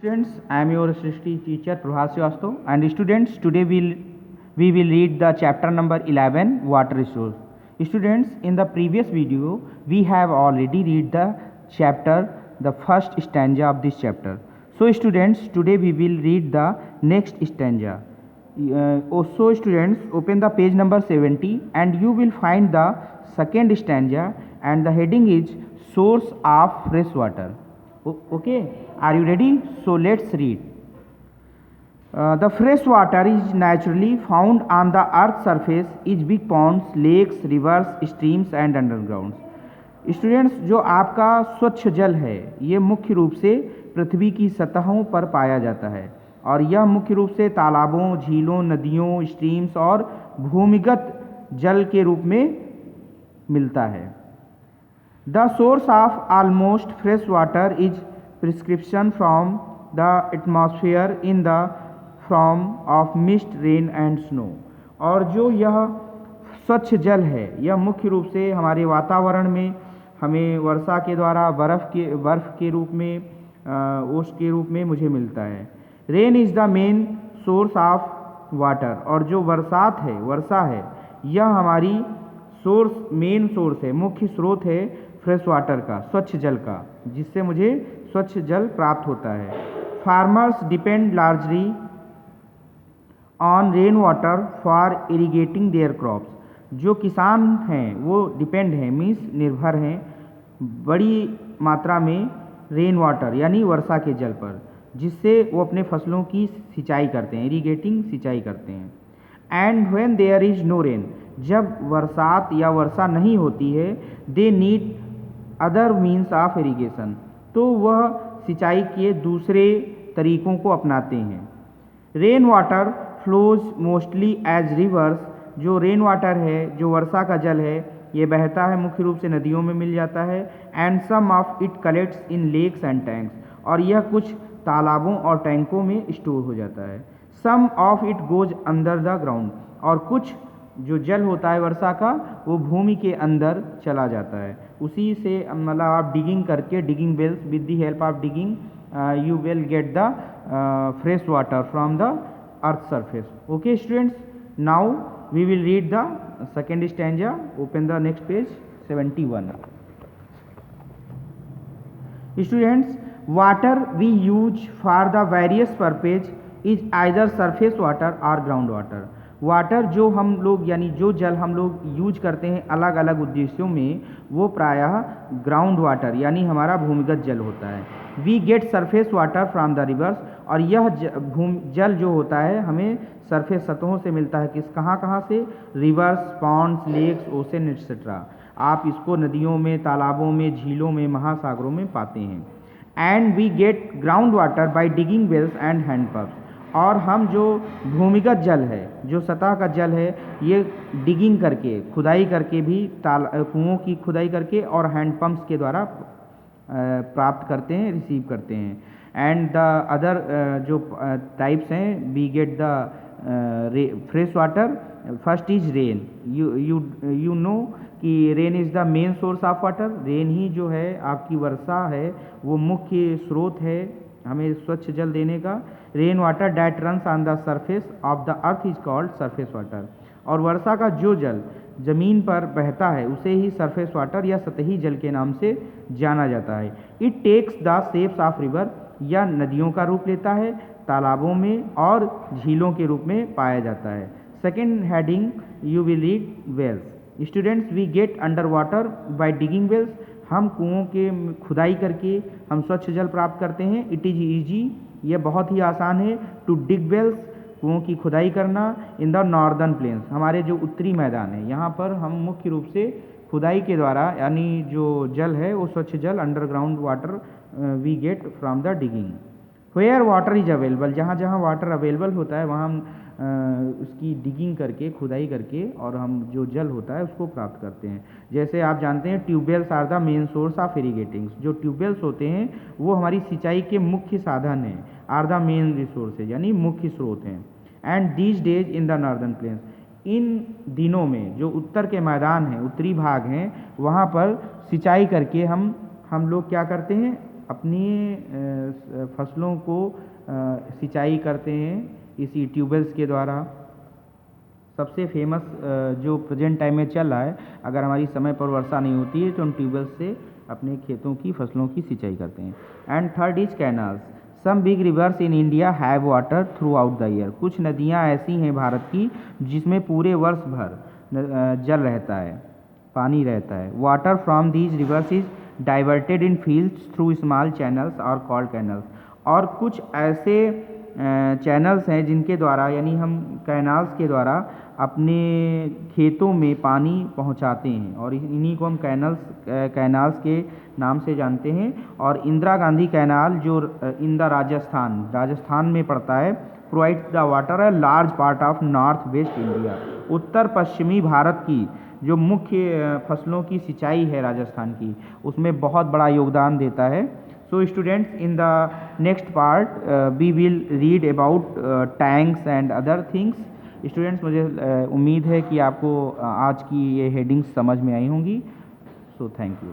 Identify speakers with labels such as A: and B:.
A: Students, I am your Srishti teacher Prabhat Srivastava, and students, today we will read the chapter number 11, water resource. Students, in the previous video we have already read the chapter, the first stanza of this chapter. So students, today we will read the next stanza. So students, open the page number 70 and you will find the second stanza, and the heading is source of fresh water. Okay, are you ready? So let's read. The fresh water is naturally found on the earth's surface is big ponds, lakes, rivers, streams and underground. Students, जो आपका स्वच्छ जल है ये मुख्य रूप से पृथ्वी की सतहों पर पाया जाता है, और यह मुख्य रूप से तालाबों, झीलों, नदियों, स्ट्रीम्स और भूमिगत जल के रूप में मिलता है. The source of almost fresh water is prescription from the atmosphere in the form of mist, rain and snow. और जो यह स्वच्छ जल है यह मुख्य रूप से हमारे वातावरण में हमें वर्षा के द्वारा बर्फ के रूप में, ओस के रूप में मुझे मिलता है. Rain is the main source of water. और जो वर्षा है यह हमारी मेन सोर्स है, मुख्य स्रोत है फ्रेश वाटर का, स्वच्छ जल का, जिससे मुझे स्वच्छ जल प्राप्त होता है. Farmers depend largely on rain water for irrigating their crops. जो किसान हैं वो डिपेंड हैं, मीन्स निर्भर हैं बड़ी मात्रा में रेन वाटर यानी वर्षा के जल पर, जिससे वो अपने फसलों की सिंचाई करते हैं, इरिगेटिंग सिंचाई करते हैं. And when there is no rain, जब बरसात या वर्षा नहीं होती है, they need other means of irrigation, तो वह सिंचाई के दूसरे तरीकों को अपनाते हैं. Rain water flows mostly as rivers. जो रेन वाटर है, जो वर्षा का जल है, ये बहता है मुख्य रूप से नदियों में मिल जाता है. And some of it collects in lakes and tanks. और यह कुछ तालाबों और टैंकों में स्टोर हो जाता है. Some of it goes under the ground. और कुछ जो जल होता है वर्षा का वो भूमि के अंदर चला जाता है. उसी से मतलब आप डिगिंग करके, digging wells, with the help of digging you will get the fresh water from the earth surface. Okay students, now we will read the second stanza. Open the next page 71. Students, water we use for the various purpose is either surface water or ground water. Water जो हम लोग यानी जो जल हम लोग use करते हैं अलग अलग उद्देश्यों में, वो प्रायः ग्राउंड वाटर यानी हमारा भूमिगत जल होता है. We get surface water from the rivers. और यह जल जो होता है हमें सरफेस सतहों से मिलता है. कहाँ से? Rivers, ponds, lakes, ocean etcetera. आप इसको नदियों में, तालाबों में, झीलों में, महासागरों में पाते हैं. And we get ground water by digging wells and handpumps. और हम जो भूमिगत जल है, जो सतह का जल है, ये डिगिंग करके, खुदाई करके भी, कुओं की खुदाई करके और हैंडपम्प्स के द्वारा प्राप्त करते हैं, रिसीव करते हैं. एंड द अदर जो टाइप्स हैं, we get the fresh water. First is rain. You know कि rain is the main source of water. Rain ही जो है आपकी वर्षा है वो मुख्य स्रोत है हमें स्वच्छ जल देने का. Rain water that runs on the surface of the earth is called surface water. और वर्षा का जो जल जमीन पर बहता है उसे ही सरफेस वाटर या सतही जल के नाम से जाना जाता है. It takes the shapes of river. या नदियों का रूप लेता है, तालाबों में और झीलों के रूप में पाया जाता है. Second heading you will read wells. Students, we get under water by digging wells. हम कुओं के खुदाई करके हम स्वच्छ जल प्राप्त करते हैं. इट इज़ ईजी, यह बहुत ही आसान है. टू डिग वेल्स, कुओं की खुदाई करना. इन द नॉर्दर्न प्लेन्स, हमारे जो उत्तरी मैदान है यहाँ पर हम मुख्य रूप से खुदाई के द्वारा यानी जो जल है वो स्वच्छ जल, underground water we get from the digging. Where water is available, जहाँ जहाँ वाटर अवेलेबल होता है वहाँ हम उसकी डिगिंग करके, खुदाई करके और हम जो जल होता है उसको प्राप्त करते हैं. जैसे आप जानते हैं tubewells are the main source of irrigating. जो ट्यूबवेल्स होते हैं वो हमारी सिंचाई के मुख्य साधन हैं. आर द मेन रिसोर्सेज यानी मुख्य स्रोत हैं. And these days in the northern plains, इन दिनों में जो उत्तर के मैदान हैं, उत्तरी भाग हैं, वहाँ पर सिंचाई करके हम लोग क्या करते हैं, अपनी फसलों को सिंचाई करते हैं इसी ट्यूबवेल्स के द्वारा। सबसे फेमस जो प्रेजेंट टाइम में चल रहा है, अगर हमारी समय पर वर्षा नहीं होती है तो हम ट्यूबवेल से अपने खेतों की फसलों की सिंचाई करते हैं। And third is canals. Some big rivers in India have water throughout the year. कुछ नदियाँ ऐसी हैं भारत की जिसमें पूरे वर्ष भर जल रहता है, पानी रहता है। Water from these rivers is diverted in fields through small channels और कॉल्ड कैनल्स। और कुछ ऐसे चैनल्स हैं जिनके द्वारा, यानी हम कैनाल्स के द्वारा अपने खेतों में पानी पहुंचाते हैं, और इन्हीं को हम कैनाल्स के नाम से जानते हैं। और इंदिरा गांधी कैनाल जो इन द राजस्थान में पड़ता है, provides the water a large part of north west India. उत्तर पश्चिमी भारत की जो मुख्य फसलों की सिंचाई है राजस्थान की, उसमें बहुत बड़ा योगदान देता है। So students, in the next part we will read about tanks and other things. Students, मुझे उम्मीद है कि आपको आज की ये हेडिंग्स समझ में आई होंगी। So thank you.